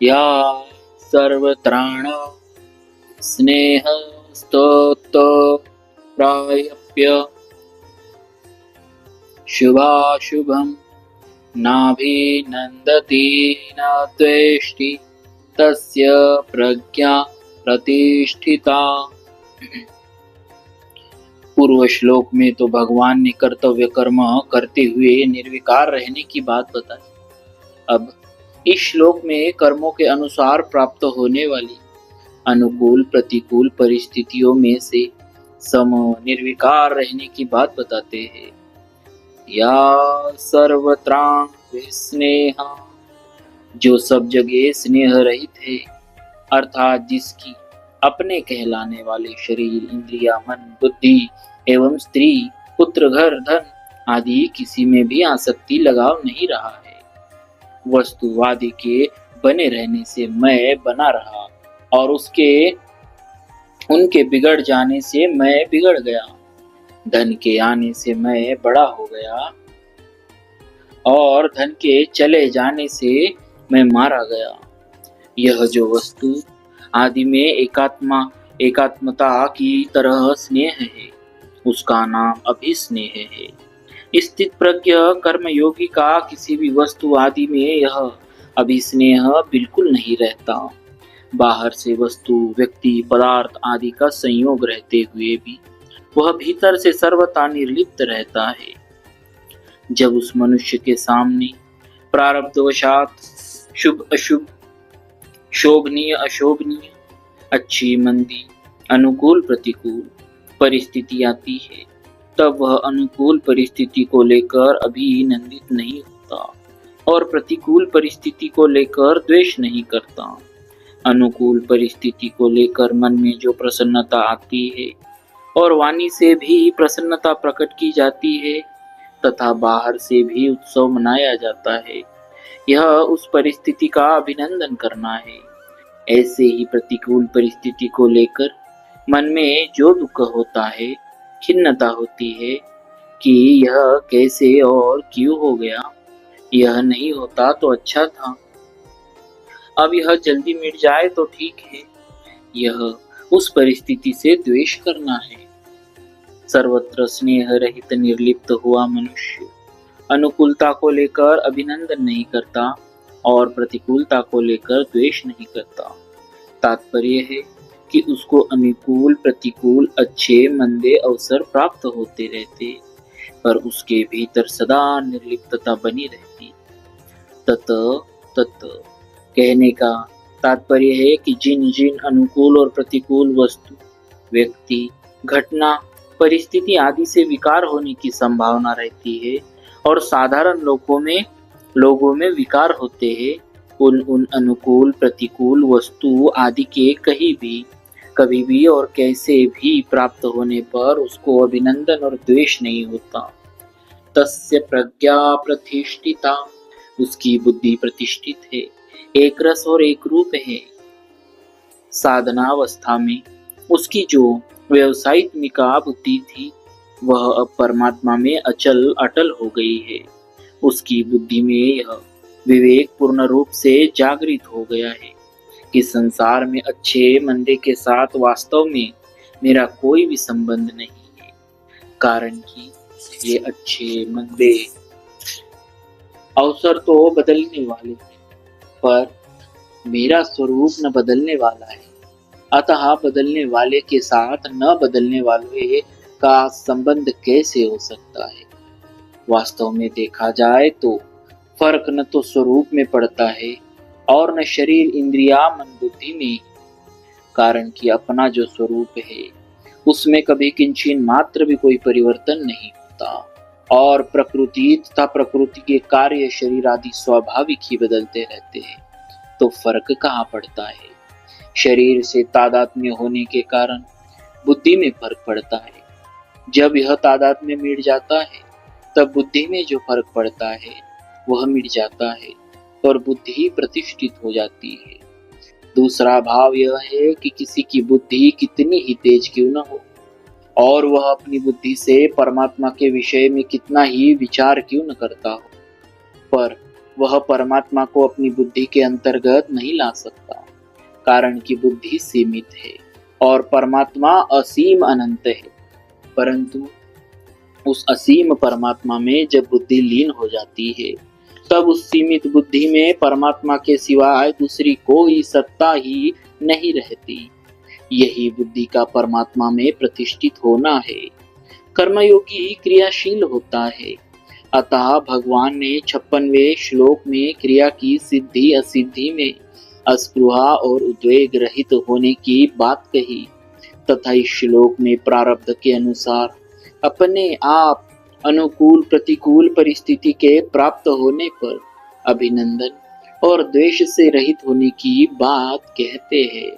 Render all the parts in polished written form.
या सर्वत्राण स्नेह स्तोत्र प्रायप्य शुभाशुभम नाभिनन्दति न द्वेष्टि तस्य प्रज्ञा प्रतिष्ठिता। पूर्व श्लोक में तो भगवान ने कर्तव्य कर्म करते हुए निर्विकार रहने की बात बताई। अब इस श्लोक में कर्मों के अनुसार प्राप्त होने वाली अनुकूल प्रतिकूल परिस्थितियों में से सम निर्विकार रहने की बात बताते हैं। या सर्वत्राण विस्नेह, जो सब जगह स्नेह रहित है, अर्थात जिसकी अपने कहलाने वाले शरीर, इंद्रिया, मन, बुद्धि एवं स्त्री, पुत्र, घर, धन आदि किसी में भी आसक्ति लगाव नहीं रहा है। वस्तुवादी के बने रहने से मैं बना रहा और उनके बिगड़ जाने से मैं बिगड़ गया। धन के आने से मैं बड़ा हो गया और धन के चले जाने से मैं मारा गया। यह जो वस्तु आदि में एकात्मता की तरह स्नेह है, उसका नाम अभिस्नेह है। स्थित प्रज्ञ कर्मयोगी का किसी भी वस्तु आदि में यह अभिस्नेह बिल्कुल नहीं रहता। बाहर से वस्तु, व्यक्ति, पदार्थ आदि का संयोग रहते हुए भी वह भीतर से सर्वथा निर्लिप्त रहता है। जब उस मनुष्य के सामने प्रारब्धवशात शुभ अशुभ, शोभनीय अशोभनीय, अच्छी मंदी, अनुकूल प्रतिकूल परिस्थिति आती है, तब वह अनुकूल परिस्थिति को लेकर अभिनंदित नहीं होता और प्रतिकूल परिस्थिति को लेकर द्वेष नहीं करता। अनुकूल परिस्थिति को लेकर मन में जो प्रसन्नता आती है और वाणी से भी प्रसन्नता प्रकट की जाती है तथा बाहर से भी उत्सव मनाया जाता है, यह उस परिस्थिति का अभिनंदन करना है। ऐसे ही प्रतिकूल परिस्थिति को लेकर मन में जो दुख होता है, खिन्नता होती है कि यह कैसे और क्यों हो गया, यह नहीं होता तो अच्छा था, अब यह जल्दी मिट जाए तो ठीक है, यह उस परिस्थिति से द्वेष करना है। सर्वत्र स्नेह रहित निर्लिप्त हुआ मनुष्य अनुकूलता को लेकर अभिनंदन नहीं करता और प्रतिकूलता को लेकर द्वेष नहीं करता। तात्पर्य है कि उसको अनुकूल प्रतिकूल, अच्छे मंदे अवसर प्राप्त होते रहते, पर उसके भीतर सदा निर्लिप्तता बनी रहती। तत कहने का तात्पर्य है कि जिन जिन अनुकूल और प्रतिकूल वस्तु, व्यक्ति, घटना, परिस्थिति आदि से विकार होने की संभावना रहती है और साधारण लोगों में विकार होते हैं, उन अनुकूल प्रतिकूल वस्तु आदि के कभी भी और कैसे भी प्राप्त होने पर उसको अभिनंदन और द्वेष नहीं होता। तस्य प्रज्ञा प्रतिष्ठिता, उसकी बुद्धि प्रतिष्ठित है, एक रस और एक रूप है। साधनावस्था में उसकी जो व्यावसायिकमिका बुद्धि थी वह अब परमात्मा में अटल हो गई है। उसकी बुद्धि में यह विवेक पूर्ण रूप से जागृत हो गया है कि संसार में अच्छे मंदे के साथ वास्तव में मेरा कोई भी संबंध नहीं है, कारण कि ये अच्छे मंदे अवसर तो बदलने वाले हैं, पर मेरा स्वरूप न बदलने वाला है, अतः बदलने वाले के साथ न बदलने वाले का संबंध कैसे हो सकता है। वास्तव में देखा जाए तो फर्क न तो स्वरूप में पड़ता है और न शरीर, इंद्रिया, मन, बुद्धि में, कारण कि अपना जो स्वरूप है उसमें कभी किंचित मात्र भी कोई परिवर्तन नहीं होता और प्रकृति तथा प्रकृति के कार्य, शरीर आदि स्वाभाविक ही बदलते रहते हैं, तो फर्क कहाँ पड़ता है। शरीर से तादात्म्य होने के कारण बुद्धि में फर्क पड़ता है। जब यह तादात्म्य मिट जाता है तब बुद्धि में जो फर्क पड़ता है वह मिट जाता है और बुद्धि प्रतिष्ठित हो जाती है। दूसरा भाव यह है कि किसी की बुद्धि कितनी ही तेज क्यों न हो और वह अपनी बुद्धि से परमात्मा के विषय में कितना ही विचार क्यों न करता हो, पर वह परमात्मा को अपनी बुद्धि के अंतर्गत नहीं ला सकता, कारण कि बुद्धि सीमित है और परमात्मा असीम अनंत है। परंतु उस असीम परमात्मा में जब बुद्धि लीन हो जाती है, तब उस सीमित बुद्धि में परमात्मा के सिवाय दूसरी कोई सत्ता ही नहीं रहती। यही बुद्धि का परमात्मा में प्रतिष्ठित होना है। कर्मयोगी क्रियाशील होता है, अतः भगवान ने 56वें श्लोक में क्रिया की सिद्धि असिद्धि में अस्पृहा और उद्वेग रहित होने की बात कही, तथा इस श्लोक में प्रारब्ध के अनुसार अपने आप अनुकूल प्रतिकूल परिस्थिति के प्राप्त होने पर अभिनंदन और द्वेष से रहित होने की बात कहते हैं।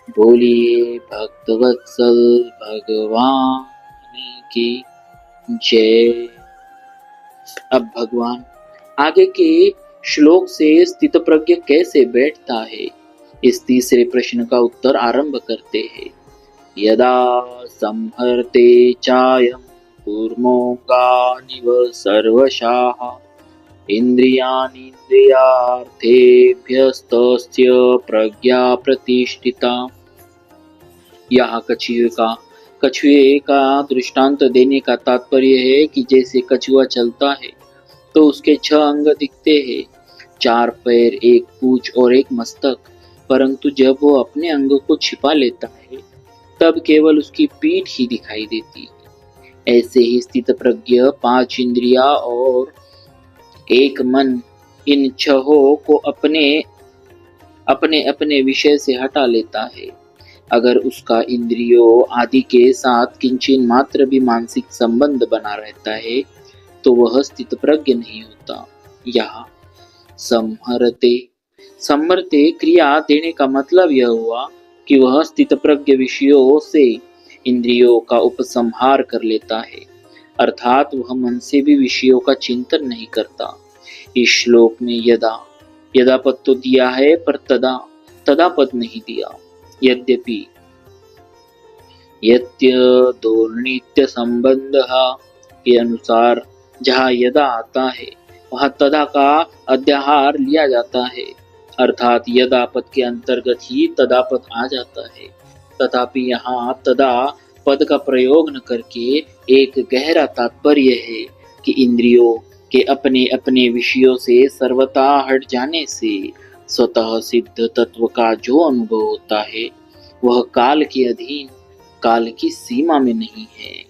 बोलिए भक्तवत्सल भगवान की जय। अब भगवान आगे के श्लोक से स्थितप्रज्ञ कैसे बैठता है, इस तीसरे प्रश्न का उत्तर आरंभ करते हैं। यदा संहरते चायं कूर्मोऽङ्गानिव सर्वशः इन्द्रियाणीन्द्रियार्थेभ्यस्तस्य प्रज्ञा प्रतिष्ठिता। यहाँ कछुए का दृष्टांत देने का तात्पर्य है कि जैसे कछुआ चलता है तो उसके 6 अंग दिखते हैं, 4 पैर, 1 पूंछ और 1 मस्तक, परंतु जब वो अपने अंग को छिपा लेता है तब केवल उसकी पीठ ही दिखाई देती है। ऐसे ही स्थित प्रज्ञ 5 इंद्रिया और 1 मन, इन 6 को अपने अपने विषय से हटा लेता है। अगर उसका इंद्रियों आदि के साथ किंचिन मात्र भी मानसिक संबंध बना रहता है तो वह स्थित प्रज्ञ नहीं होता। यहाँ समर्थे क्रिया देने का मतलब यह हुआ कि वह स्थित प्रज्ञ विषयों से इंद्रियों का उपसंहार कर लेता है, अर्थात वह मन से भी विषयों का चिंतन नहीं करता। इस श्लोक में यदा पद तो दिया है पर तदा पद नहीं दिया। यद्यपि यत्य संबंध के अनुसार जहाँ यदा आता है वहाँ तदा का अध्याहार लिया जाता है, अर्थात यदा पद के अंतर्गत ही तदा पद आ जाता है। तथापि यहाँ तदा पद का प्रयोग न करके एक गहरा तात्पर्य है कि इंद्रियों के अपने अपने विषयों से सर्वथा हट जाने से स्वतः सिद्ध तत्व का जो अनुभव होता है वह काल के अधीन, काल की सीमा में नहीं है,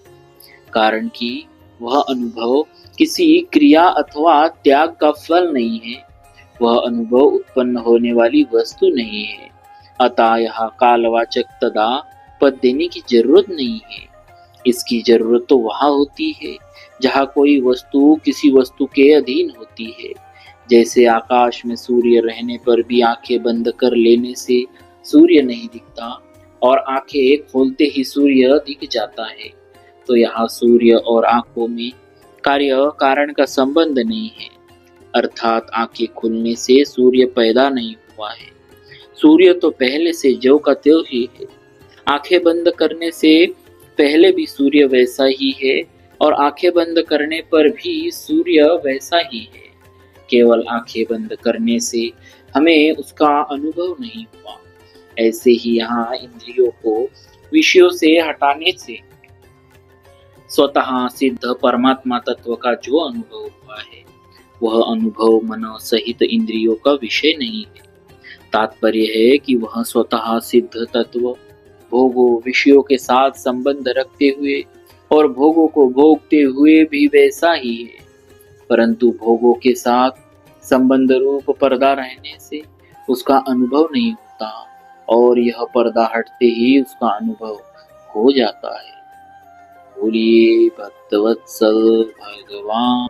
कारण कि वह अनुभव किसी क्रिया अथवा त्याग का फल नहीं है, वह अनुभव उत्पन्न होने वाली वस्तु नहीं है। अतः यहाँ कालवाचक तदा पद देने की जरूरत नहीं है। इसकी जरूरत तो वहाँ होती है जहाँ कोई वस्तु किसी वस्तु के अधीन होती है। जैसे आकाश में सूर्य रहने पर भी आंखें बंद कर लेने से सूर्य नहीं दिखता और आंखें खोलते ही सूर्य दिख जाता है, तो यहाँ सूर्य और आंखों में कार्य कारण का संबंध नहीं है, अर्थात आंखें खुलने से सूर्य पैदा नहीं हुआ है। सूर्य तो पहले से ज्यों का त्यों ही है। आंखें बंद करने से पहले भी सूर्य वैसा ही है और आंखें बंद करने पर भी सूर्य वैसा ही है। केवल आंखें बंद करने से हमें उसका अनुभव नहीं हुआ। ऐसे ही यहाँ इंद्रियों को विषयों से हटाने से स्वतः सिद्ध परमात्मा तत्व का जो अनुभव हुआ है वह अनुभव मन सहित इंद्रियों का विषय नहीं है। तात्पर्य है कि वह स्वतः सिद्ध तत्व भोगों विषयों के साथ संबंध रखते हुए और भोगों को भोगते हुए भी वैसा ही है, परंतु भोगों के साथ संबंध रूप पर्दा रहने से उसका अनुभव नहीं होता और यह पर्दा हटते ही उसका अनुभव हो जाता है। बोलिए भक्तवत्सल भगवान